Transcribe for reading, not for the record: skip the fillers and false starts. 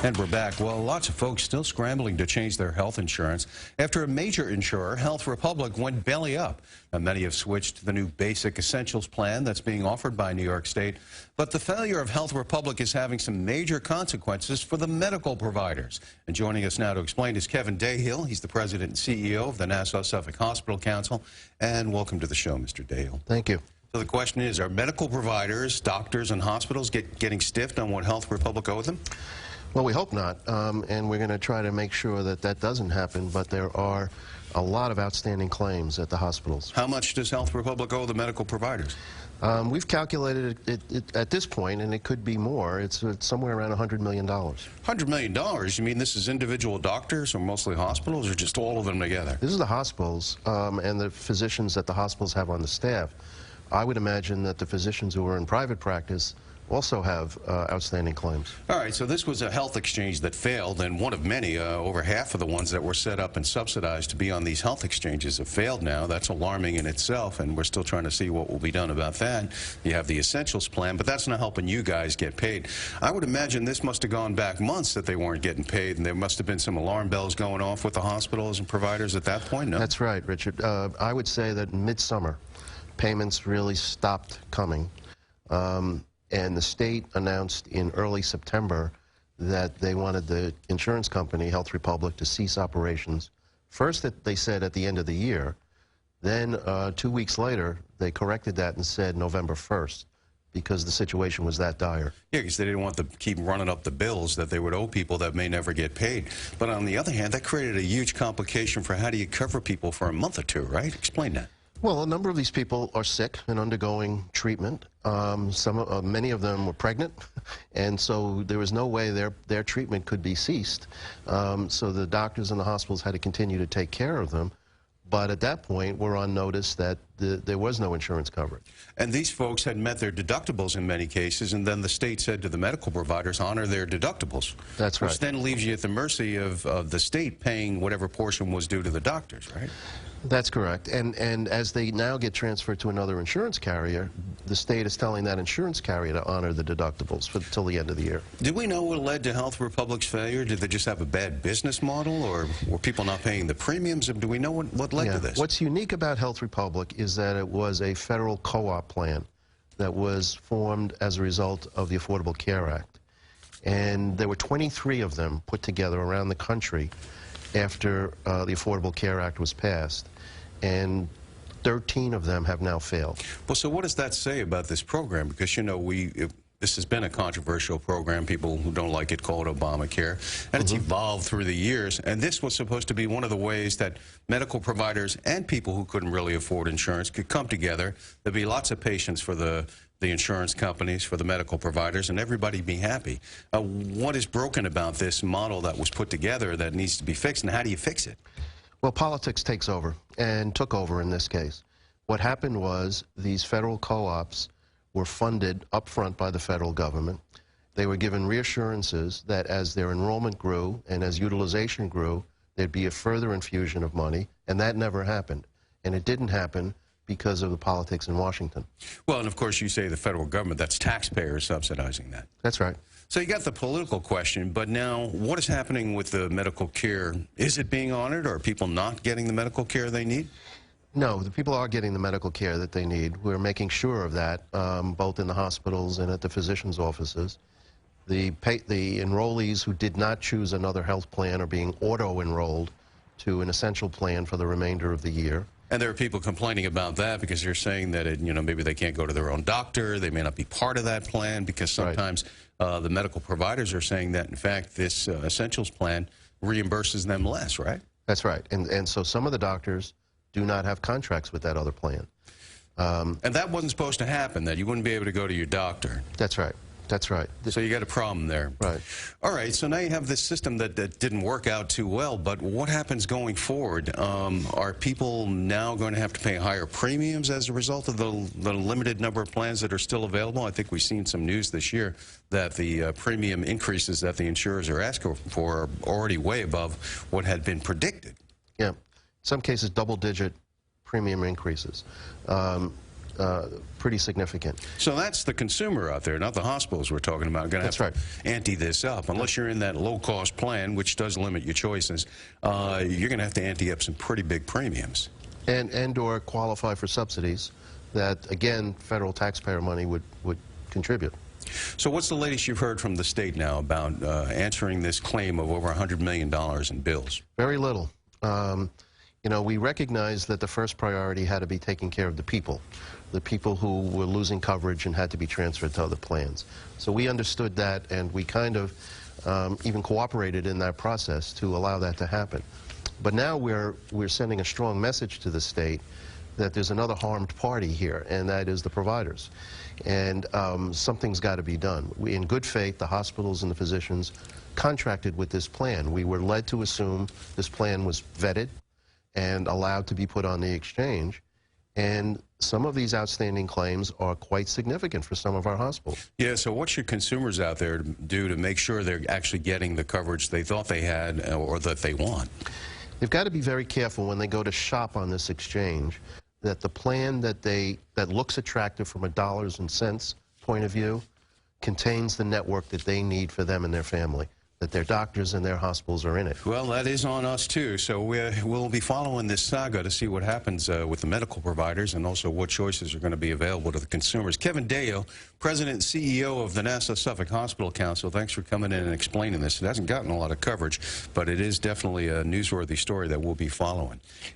And we're back. Well, lots of folks still scrambling to change their health insurance after a major insurer, Health Republic, went belly up. Now, many have switched to the new Basic Essentials plan that's being offered by New York State. But the failure of Health Republic is having some major consequences for the medical providers. And joining us now to explain is Kevin Dahill. He's the president and CEO of the Nassau-Suffolk Hospital Council. And welcome to the show, Mr. Dahill. Thank you. So the question is, are medical providers, doctors, and hospitals getting stiffed on what Health Republic owes them? Well, we hope not, and we're going to try to make sure that that doesn't happen, but there are a lot of outstanding claims at the hospitals. How much does Health Republic owe the medical providers? We've calculated it at this point, and it could be more. It's somewhere around $100 million. $100 million? You mean this is individual doctors or mostly hospitals, or just all of them together? This is the hospitals and the physicians that the hospitals have on the staff. I would imagine that the physicians who are in private practice also have outstanding claims. All right, so this was a health exchange that failed, and one of many. Over half of the ones that were set up and subsidized to be on these health exchanges have failed now. That's alarming in itself, and we're still trying to see what will be done about that. You have the Essentials plan, but that's not helping you guys get paid. I would imagine this must have gone back months that they weren't getting paid, and there must have been some alarm bells going off with the hospitals and providers at that point, no? That's right, Richard. I would say that midsummer, payments really stopped coming. And the state announced in early September that they wanted the insurance company, Health Republic, to cease operations. First, they said at the end of the year. Then 2 weeks later, they corrected that and said November 1st, because the situation was that dire. Yeah, because they didn't want to keep running up the bills that they would owe people that may never get paid. But on the other hand, that created a huge complication for how do you cover people for a month or two, right? Explain that. Well, a number of these people are sick and undergoing treatment. Many of them were pregnant, and so there was no way their treatment could be ceased. So the doctors and the hospitals had to continue to take care of them. But at that point, we're on notice that there was no insurance coverage. And these folks had met their deductibles in many cases, and then the state said to the medical providers, honor their deductibles. That's right. Which then leaves you at the mercy of the state paying whatever portion was due to the doctors, right? That's correct. And as they now get transferred to another insurance carrier, the state is telling that insurance carrier to honor the deductibles until the end of the year. Did we know what led to Health Republic's failure? Did they just have a bad business model, or were people not paying the premiums? Do we know what led to this? What's unique about Health Republic is that it was a federal co-op plan that was formed as a result of the Affordable Care Act. And there were 23 of them put together around the country after the Affordable Care Act was passed, and 13 of them have now failed. Well, so what does that say about this program? Because, you know, this has been a controversial program. People who don't like it call it Obamacare, and it's evolved through the years. And this was supposed to be one of the ways that medical providers and people who couldn't really afford insurance could come together. There'd be lots of patients for the insurance companies, for the medical providers, and everybody be happy. What is broken about this model that was put together that needs to be fixed, and how do you fix it? Well, politics takes over, and took over in this case. What happened was these federal co-ops were funded up front by the federal government. They were given reassurances that as their enrollment grew and as utilization grew, there'd be a further infusion of money, and that never happened. And it didn't happen because of the politics in Washington. Well, and of course you say the federal government, that's taxpayers subsidizing that. That's right. So you got the political question, but now what is happening with the medical care? Is it being honored, or are people not getting the medical care they need? No, the people are getting the medical care that they need. We're making sure of that, both in the hospitals and at the physicians' offices. The enrollees who did not choose another health plan are being auto-enrolled to an essential plan for the remainder of the year. And there are people complaining about that because they're saying that, maybe they can't go to their own doctor, they may not be part of that plan, because sometimes the medical providers are saying that, in fact, this Essentials plan reimburses them less, right? That's right. And so some of the doctors do not have contracts with that other plan. And that wasn't supposed to happen, that you wouldn't be able to go to your doctor. That's right. That's right. So you got a problem there. Right. All right, so now you have this system that didn't work out too well, but what happens going forward? Are people now going to have to pay higher premiums as a result of the limited number of plans that are still available? I think we've seen some news this year that the premium increases that the insurers are asking for are already way above what had been predicted. Yeah. In some cases, double-digit premium increases. pretty significant. So that's the consumer out there, not the hospitals we're talking about. Going to have That's to ante this up. Unless you're in that low-cost plan, which does limit your choices, you're going to have to ante up some pretty big premiums. And or qualify for subsidies that, again, federal taxpayer money would contribute. So what's the latest you've heard from the state now about answering this claim of over $100 million in bills? Very little. You know, we recognized that the first priority had to be taking care of the people who were losing coverage and had to be transferred to other plans. So we understood that, and we kind of even cooperated in that process to allow that to happen. But now we're sending a strong message to the state that there's another harmed party here, and that is the providers. And something's got to be done. We, in good faith, the hospitals and the physicians contracted with this plan. We were led to assume this plan was vetted and allowed to be put on the exchange. And some of these outstanding claims are quite significant for some of our hospitals. Yeah, so what should consumers out there do to make sure they're actually getting the coverage they thought they had or that they want? They've got to be very careful when they go to shop on this exchange that the plan that looks attractive from a dollars and cents point of view contains the network that they need for them and their family, that their doctors and their hospitals are in it. Well, that is on us, too. So we'll be following this saga to see what happens with the medical providers and also what choices are going to be available to the consumers. Kevin Dahill, President and CEO of the Nassau-Suffolk Hospital Council, thanks for coming in and explaining this. It hasn't gotten a lot of coverage, but it is definitely a newsworthy story that we'll be following.